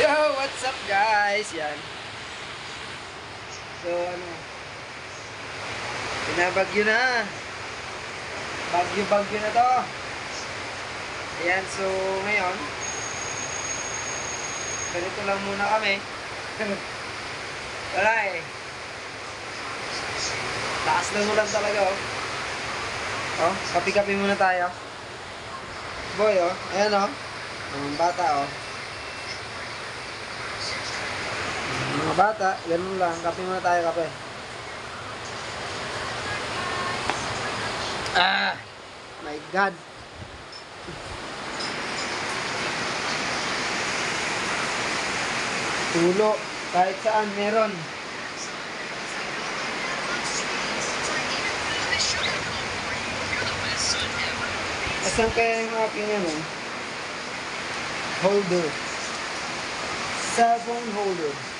Yo, what's up guys? Yan. So, pinabagyo na. Bagyo na to. Ayan, so ngayon, ganito lang muna kami. Wala eh. Taas ng ulan talaga oh. Oh, kapi-kapi muna tayo. Boy oh, ayan oh. Bata oh. Mga bata, ganun lang. Kape muna tayo, kape. Ah! My God! Tulo. Kahit saan, meron. Asan kaya yung aking holder? Cellphone holder.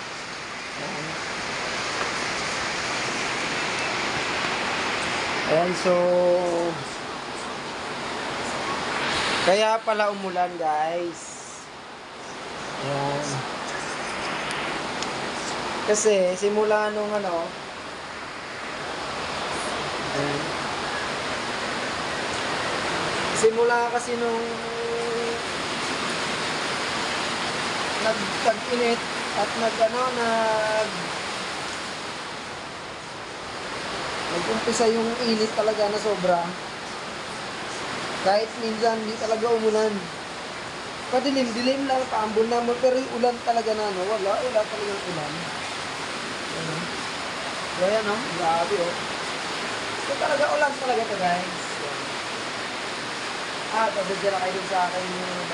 Ayan, so kaya pala umulan guys. Ayan. Kasi simula nung ayan. Simula kasi nung nag-init at nag-umpisa yung init talaga na sobra. Kahit minsan hindi talaga umulan. Padilim-dilim lang, paambon naman, pero yung ulan talaga na wala talagang ulan. So ayan grabe So talaga ulan talaga to guys. Pasadya na kayo sa akin yung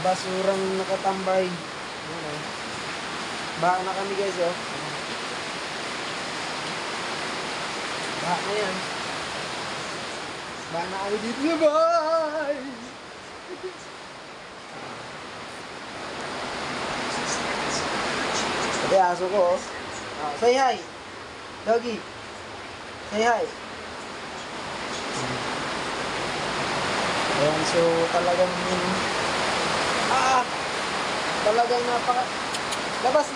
basurang nakatambay. Baka na kami guys Baka na yan. Baka na kami dito na bye! Ate aso ko say hi! Doggy! Say hi! Ayan, so talagang talagang labas!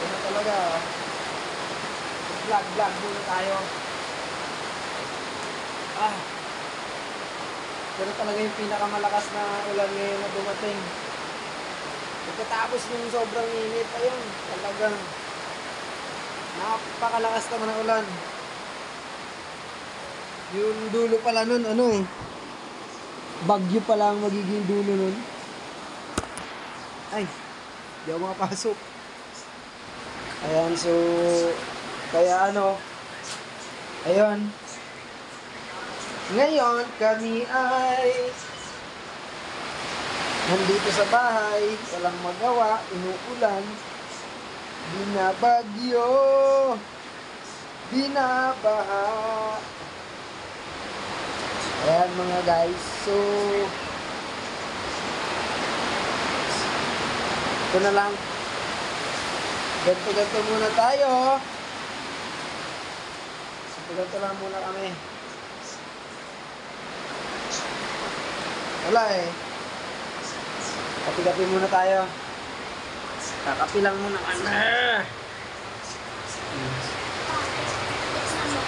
Ano talaga vlog muna tayo. Pero talaga yung pinakamalakas na ulan ngayon na dumating. Pagkatapos ng sobrang init, ayun, talagang napakalakas naman ng ulan. Yung dulo pala nun, bagyo pala ang magiging dulo nun. Ay, di ako makapasok. Ayan, so, kaya ayun. Ngayon, kami ay nandito sa bahay, walang magawa, inuulan, binabagyo, binabaha. Ayan mga guys, so ito na lang. Ganto muna tayo. Ganto lang muna kami. Wala eh. Kapi-kapi muna tayo. Kakapi lang muna kami.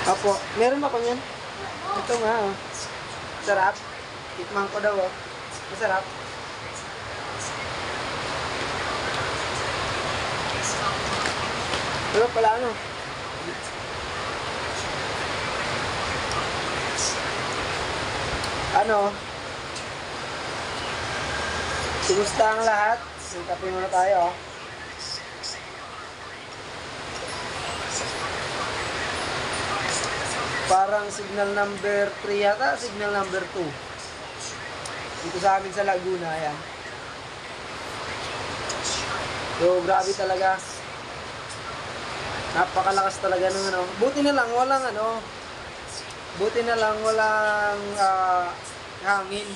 Apo, meron ba kung yan? Ito nga Sarap. Tikman ko daw Masarap. Pero pala kumusta ang lahat? Kape muna tayo Parang signal number 3 yata, signal number 2 dito sa amin sa Laguna. Ayan. So grabe talaga. Napakalakas talaga ng Buti na lang walang hangin.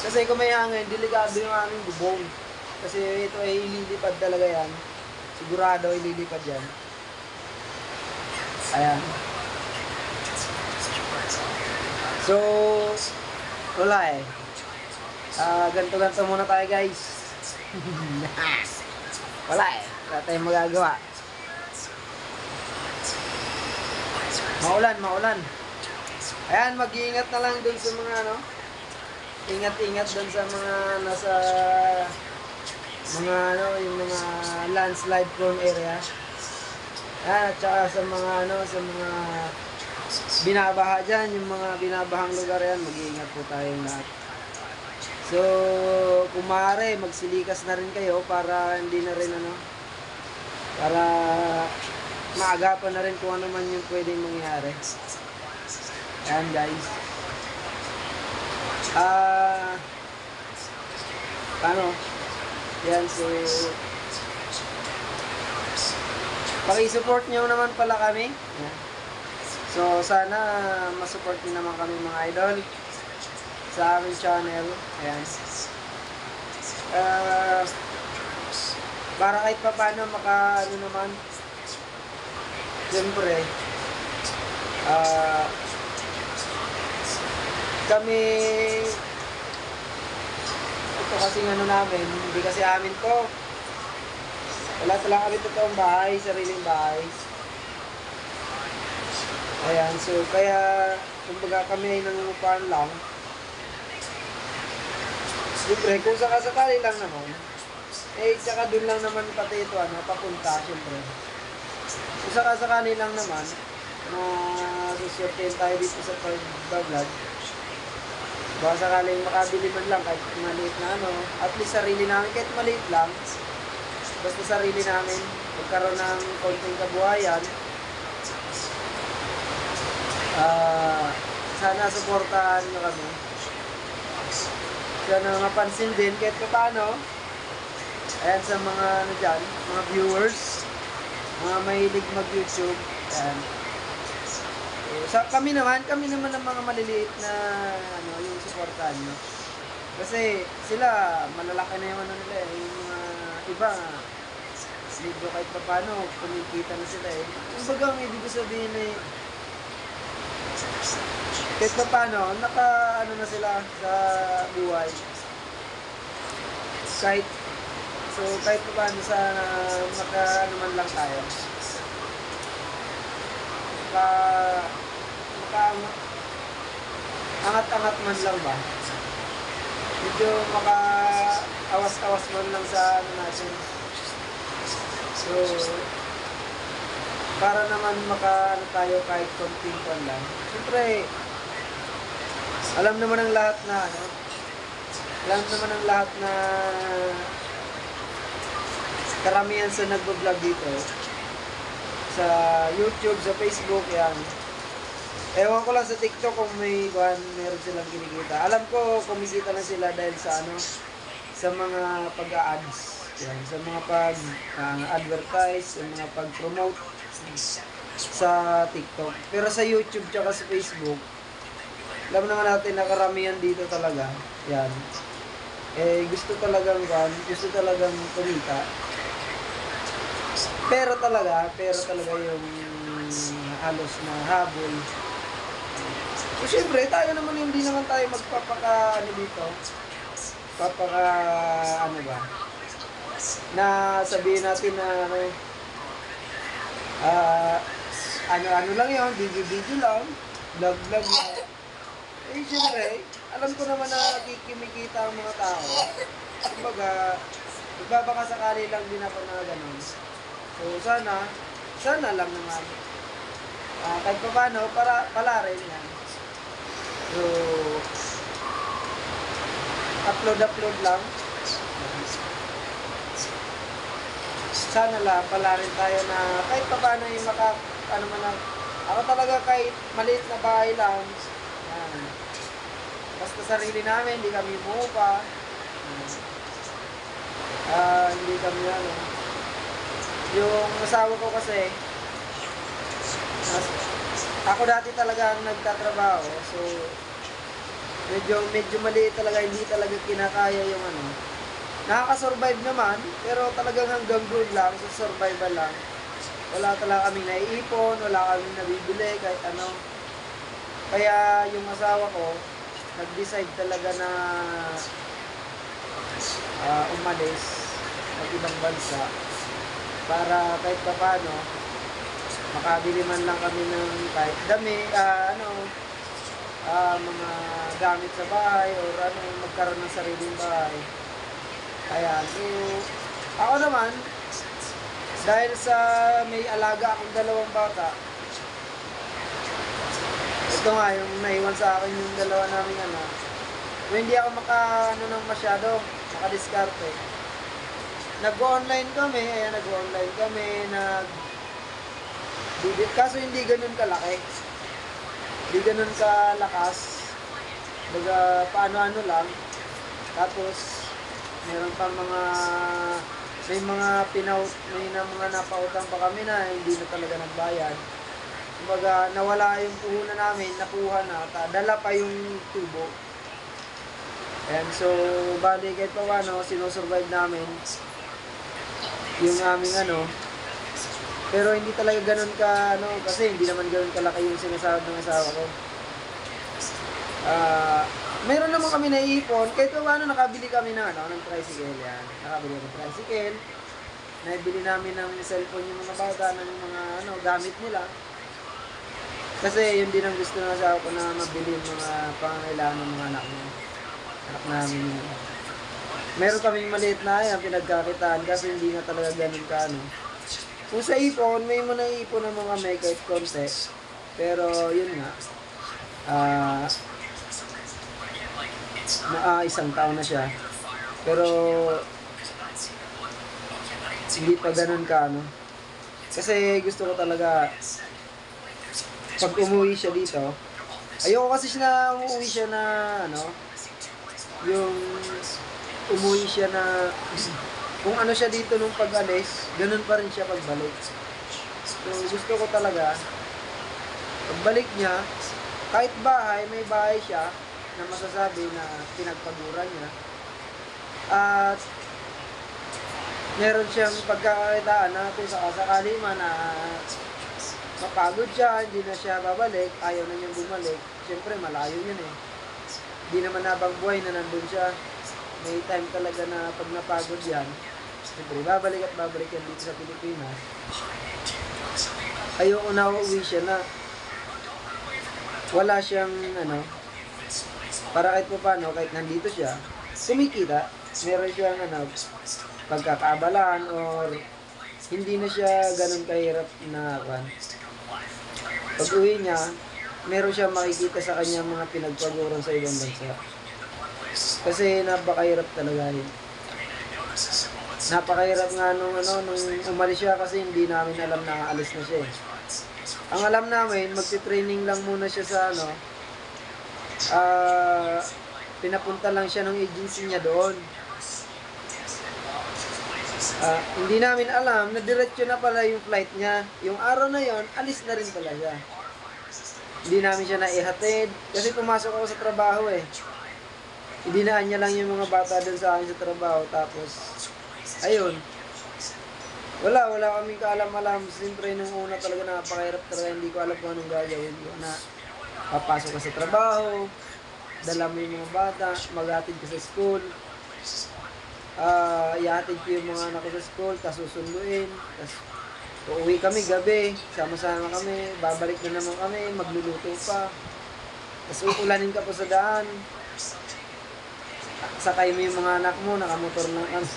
Kasi kung may hangin, delikado yung aming bubong. Kasi ito ay ililipad talaga yan. Sigurado ililipad yan. Ayan. So, wala eh. Ganto-ganto muna tayo guys. Wala eh. Wala tayong magagawa. Maulan. Ayan, mag-iingat na lang dun sa mga ano. Ingat-ingat dun sa mga nasa mga ano, yung mga landslide prone area. Ayan, at saka sa mga ano, sa mga binabaha dyan, yung mga binabahang lugar yan, mag-iingat po tayong lahat. So, kung maaari, magsilikas na rin kayo para hindi na rin ano, para maagapan na rin kung ano man yung pwedeng mangyari. Ayan guys. Ano? Yan, so paki-support nyo naman pala kami. Yan. So, sana masupport nyo naman kami mga idol sa aming channel. Ayan. Para kahit pa paano ano naman, siyempre, kami, ito kasing ano namin, hindi kasi amin to. Wala talaga kami totoong bahay, sariling bahay. Ayan, so kaya, kumbaga kami ay nangungupahan lang. Siyempre, kung sakasakali lang naman, tsaka dun lang naman pati ito, papunta, siyempre. Kung sakasakali lang naman, na susurtain tayo dito sa pag-vlog, baka sakaling makabili man lang kahit maliit na at least sarili namin, kahit maliit lang, basta sarili namin, magkaroon ng konting kabuhayan. Sana supportahan nyo kami. Sana mapansin din kahit paano. Ayan sa mga dyan, mga viewers, mga mahilig mag-YouTube. Ayan. Kami naman ang mga maliliit na yung supportahan nyo. Kasi sila, malalaki na yung nila yung mga iba, medyo kahit pa paano, kumikita na sila Yung bagang ibig sabihin kahit pa paano, na sila sa buhay. Kahit pa paano sa man lang tayo. Angat-angat man lang ba? Medyo maka-awas-awas man lang sa natin. So, para naman tayo kahit konting pan lang. Siyempre, alam naman ng lahat na karamihan sa nagbo-vlog dito sa YouTube, sa Facebook, yan. Ewan ko lang sa TikTok kung meron silang kinikita. Alam ko kumikita na sila dahil sa sa mga pag-a-ads. Yan, sa mga pag-advertise, sa mga pag-promote sa TikTok. Pero sa YouTube tsaka sa Facebook, alam naman natin na karamihan dito talaga. Yan. Gusto talagang kumita. Pero talaga yung halos na habol. So, syempre, tayo naman hindi naman tayo dito. Na sabihin natin na ano lang yun, video lang, vlog lang. Syempre, alam ko naman na kikimikita ang mga tao. Kumbaga, magbabaka sakali lang din ako na ganun. So, sana lang naman. Kahit pa paano, pala rin yan. So, upload lang. Sana lang, pala rin tayo na kahit pa paano yung ako talaga kahit maliit na bahay lang, basta sarili namin, hindi kami umuupa. Hindi kami yung asawa ko kasi, ako dati talaga nagtatrabaho, so medyo maliit talaga, hindi talaga kinakaya yung ano. Nakaka-survive naman, pero talagang hanggang doon lang, sa survival lang. Wala talaga kaming naiipon, wala kaming nabibili, kahit ano. Kaya yung asawa ko, nag-decide talaga na umalis ng ibang bansa para kahit pa paano makabili man lang kami ng kahit dami, mga gamit sa bahay or magkaroon ng sariling bahay. Ayan, so ako naman dahil sa may alaga akong dalawang bata, ito nga yung naiwan sa akin yung dalawa naming anak. Kung hindi ako masyado makadiskarte, nag-online kami, kaso hindi ganun kalaki, hindi ganun kalakas, baga paano-ano lang. Tapos meron pang may mga napautang pa kami na hindi na talaga nagbayad. Kumbaga nawala yung puhunan namin, nakuha na, dala pa yung tubo. And so bali kahit pa paano sinusurvive namin yung aming pero hindi talaga ganun kasi hindi naman ganun kalaki yung sinasahod ng asawa ko. Meron naman kami naiipon, kahit pa paano nakabili kami ng tricycle yan. Nakabili ng tricycle, naibili namin ng cellphone yung mga bata, ng mga gamit nila. Kasi yun din ang gusto ng asawa ko, na mabili yung mga pangangailangan ng mga anak namin. Meron kaming maliit na yan, pinagkakitaan, kasi hindi na talaga ganun ka. Kung sa ipon, may mo naiipon ng mga may kahit konti. Pero yun nga, isang taon na siya. Pero hindi pa ganun ka. Kasi gusto ko talaga, pag umuwi siya dito, ayoko kasi siya na umuwi siya na yung umuwi siya na kung siya dito nung pag-alis, ganun pa rin siya pagbalik. So gusto ko talaga pagbalik niya, kahit may bahay siya na masasabi na pinagpaguran niya, at meron siyang pagkakakitaan na kung sakali man na mapagod siya, hindi na siya babalik, ayaw na niyang bumalik. Siyempre, malayo yun eh. Hindi naman habang buhay na nandun siya. May time talaga na pag napagod yan, siyempre, babalik yan dito sa Pilipinas. Ayoko na uuwi siya na wala siyang para kahit pa paano, kahit nandito siya, kumikita, meron siyang pagkakaabalan or hindi na siya ganun kahirap na pag uwi niya, meron siya makikita sa kanya mga pinagpaguran sa ibang bansa. Kasi napakahirap talaga yun. Napakahirap nga nung umalis siya, kasi hindi namin alam na alis na siya eh. Ang alam namin, magti-training lang muna siya sa pinapunta lang siya ng agency niya doon. Hindi namin alam na diretso na pala yung flight niya. Yung araw na yon, alis na rin pala siya. Hindi namin siya naihatid kasi pumasok ako sa trabaho eh. Idinaan niya lang yung mga bata doon sa akin sa trabaho. Tapos, ayun. Wala kaming kaalam-alam. Siyempre, nung una talaga napakahirap talaga. Hindi ko alam kung anong gagawin ko na papasok ka sa trabaho, dala mo yung mga bata, maghatid ka sa school. Ihatid ko yung mga anak ko sa school, tapos susunduin, tapos uuwi kami gabi, sama-sama kami, babalik na naman kami, magluluto pa, tapos uulanin ka pa sa daan, sakay mo yung mga anak mo, nakamotor lang.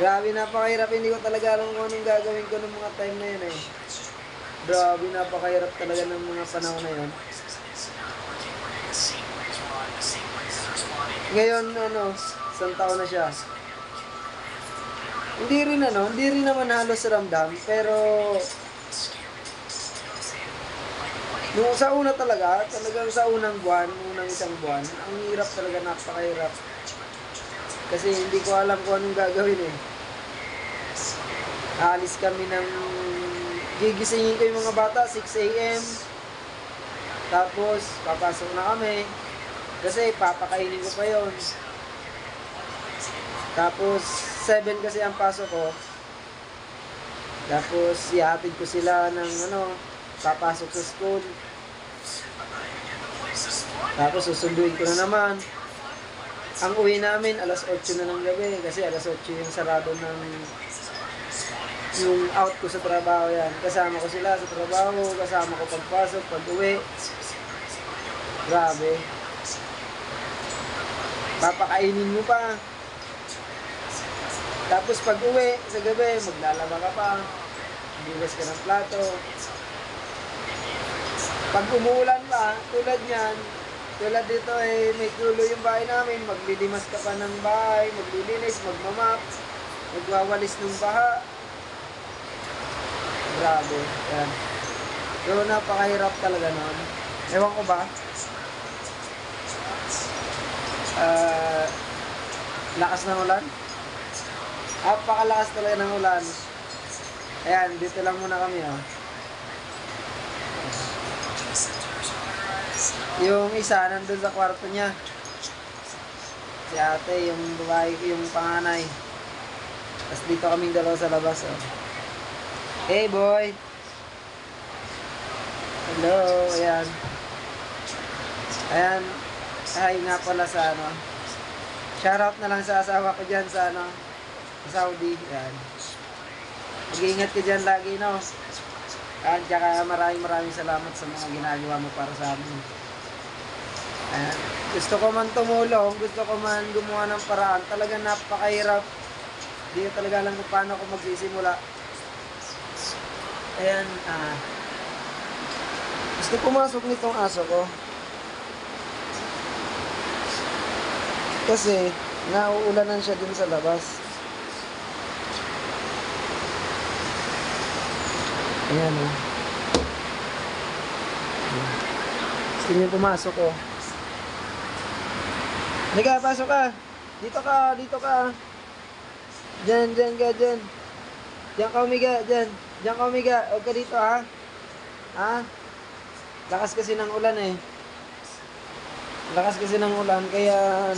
Grabe, napakahirap, hindi ko talaga alam kung anong gagawin ko ng mga time na yun eh. Grabe, napakahirap talaga ng mga panahon na yun. Ngayon, isang taon na siya. Hindi rin naman halos ramdam, pero nung sa una talagang sa unang isang buwan, ang hirap talaga, napakahirap. Kasi hindi ko alam kung anong gagawin eh. Aalis kami gigisingin ko yung mga bata, 6 AM. Tapos, papasok na kami. Kasi papakainin ko pa yon. Tapos 7 kasi ang pasok ko. Tapos ihatid ko sila ng papasok sa school. Tapos susunduin ko na naman. Ang uwi namin alas 8 na ng gabi kasi alas 8 yung sarado ng yung out ko sa trabaho yan. Kasama ko sila sa trabaho, kasama ko pagpasok, pag-uwi. Grabe. Papakainin mo pa. Tapos pag-uwi sa gabi, maglalaba ka pa. Bigas ka ng plato. Pag umuulan pa, tulad niyan, tulad dito may tulo yung bahay namin, maglilimas ka pa ng bahay, maglilinis, magmamap, magwawalis ng baha. Grabe, yan. So, napakahirap talaga nun. Ewan ko ba? Lakas ng ulan? Napakalakas talaga ng ulan. Ayan, dito lang muna kami, oh. Yung isa, nandun sa kwarto niya. Si ate, yung babae, yung panganay. Tapos dito kaming dalawa sa labas, oh. Hey boy! Hello, ayan. Ayan, hi nga pala sa shoutout na lang sa asawa ko dyan sa sa Saudi. Ayan. Mag-iingat ka dyan lagi, no? At saka maraming salamat sa mga ginagawa mo para sa amin. Ayan. Gusto ko man tumulong, gusto ko man gumawa ng paraan. Talaga napakahirap. Hindi talaga alam kung paano ako magsisimula. Ayan, gusto pumasok nitong aso ko. Kasi, nauulanan siya dun sa labas. Ayan, oh. Gusto niya pumasok, oh. Halika, pasok ka. Dito ka. Diyan ka. Diyan ka umiga, diyan. Diyan ka umiga. Huwag ka dito, ha? Ha? Lakas kasi ng ulan, eh. Lakas kasi ng ulan, kaya,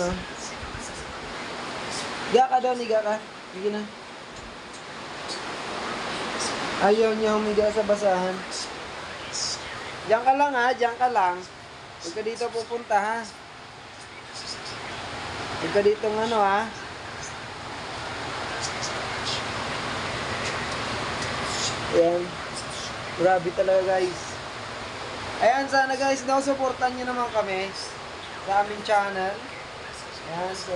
higa ka daw, higa ka. Sige na. Ayaw niya humiga sa basahan. Diyan ka lang, ha? Diyan ka lang. Huwag ka dito pupunta, ha? Huwag ka dito ha? Ayan. Grabe talaga, guys. Ayan, sana guys, supportan nyo naman kami sa aming channel. Ayan, so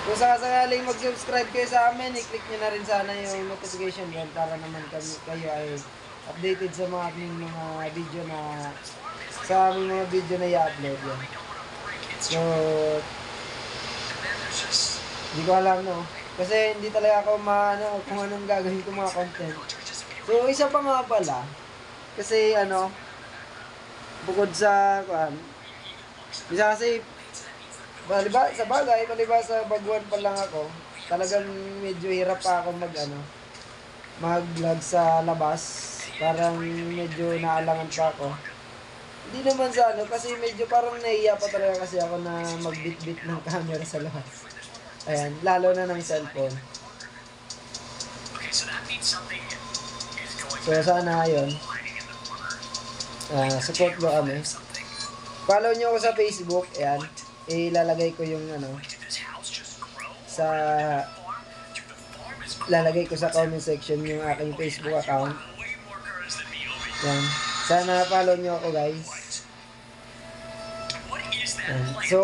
kung sakasakaling mag-subscribe kayo sa amin, i-click nyo na rin sana yung notification bell para naman kayo ay updated sa mga aming mga video na i-upload yan. So, hindi ko alam, no? Kasi hindi talaga ako kung anong gagawin ko mga content. So, isa pa nga pala, kasi bukod sa, isa kasi, palibas sa baguhan pa lang ako, talagang medyo hirap pa ako mag-vlog sa labas. Parang medyo naalangan pa ako. Hindi naman sa kasi medyo parang nahiya pa talaga kasi ako na magbit-bit ng camera sa labas. Ayan, lalo na ng cellphone. So sana yun. Support mo kami. Follow nyo ako sa Facebook. Ayan. Ilalagay ko yung lalagay ko sa comment section yung aking Facebook account. Ayan. Sana follow nyo ako, guys. Ayan. So,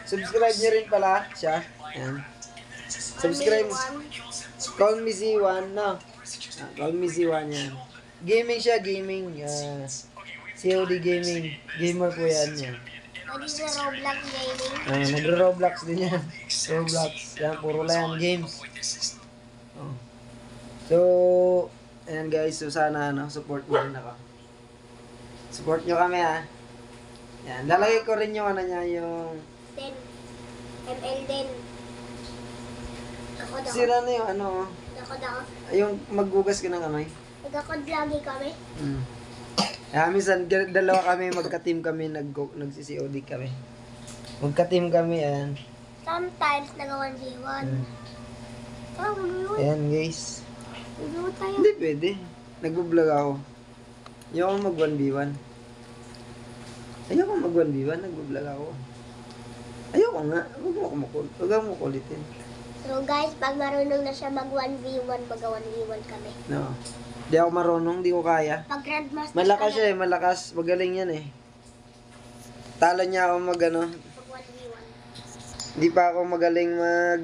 subscribe nyo rin pala siya. Ayan. Subscribe. Call me Z1, no? Call me Z1 yan. Gaming siya, gaming. COD gaming. Gamer po yan. Nagro-Roblox gaming. Nagro-Roblox din yan. Roblox. Yan, puro lang yan. Games. So, ayan guys. So, sana support mo rin ako. Support nyo kami, ha. Yan. Lalagay ko rin yung niya, yung... ML din. Sira na yung Dako. yung magbugas ka ng kamay. Nagkakod lagi kami. Minsan, dalawa kami, magka-team kami, nagsi-COD kami. Magka-team kami, ayan. Sometimes, nag-1v1. Tara, ano yun? Ayan, guys. Ano tayo? Hindi pwede. Nag-vlog ako. Ayoko mag 1v1. Ayoko mag 1v1, nag-vlog ako. Ayoko nga. Huwag mo kulitin. So guys, pag marunong na siya mag 1v1, mag-1v1 kami. No. Hindi ako marunong, hindi ko kaya. Pag Grandmaster Malakas ka siya eh, malakas. Magaling yan eh. Talo niya ako mag Pag 1v1. Hindi pa ako magaling mag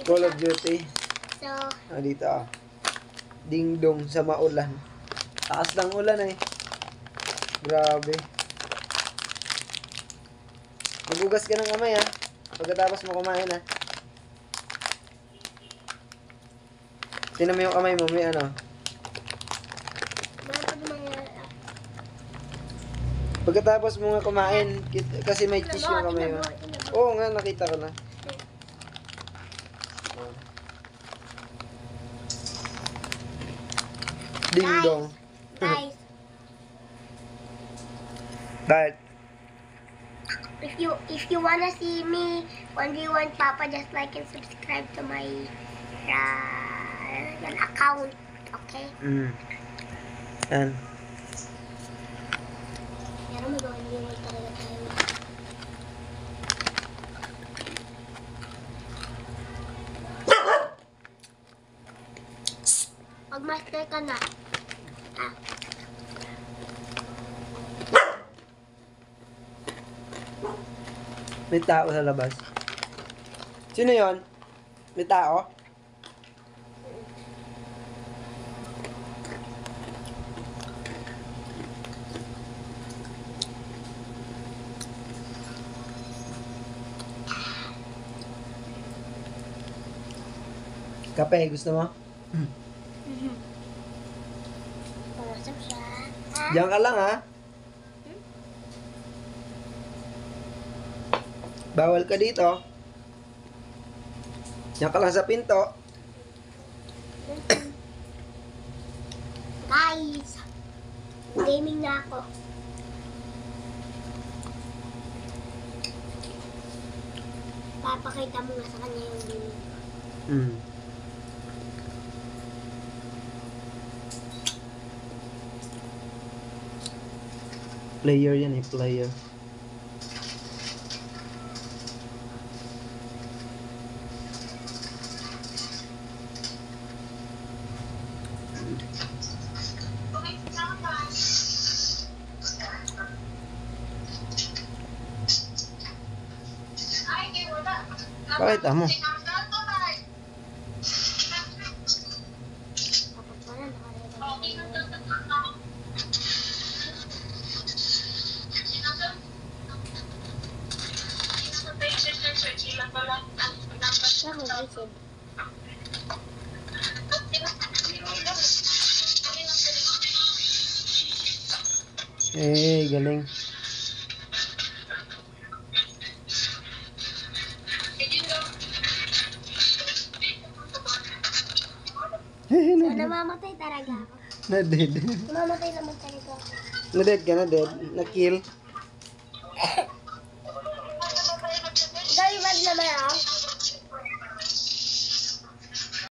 Call of Duty. So, Dito ah. Ding dong sa maulan. Taas ng ulan eh. Grabe. Magugas ka ng kamay ah. Pagkatapos mo kumain ah. Tinan mo yung kamay mo, may ano. meron pa naman Pagkatapos mo nga kumain, kasi may cheese yung kamay mo. Oo nga, nakita ko na. Ding dong. Guys, Dahil, if you wanna see me 1v1 Papa, just like and subscribe to my account, okay? Yan. Pero mag-1v1 talaga tayo. Pag master ka na, May tao sa labas. Sino yon? May tao? Kape, gusto mo? pumasok siya. Diyan ka lang ha. Bawal ka dito. Diyan ka lang sa pinto. Guys, gaming na ako. Papakita mo nga sa kanya yung gaming. Player yan eh, player. Pakita mo. Tapos wala, nakalagay. Siya ko, visit. Galing. So, namamatay talaga ako. Na-dead. Namamatay naman talaga ako. Na-dead ka, na-dead. Na-kill. Ikaw yung bad naman ako.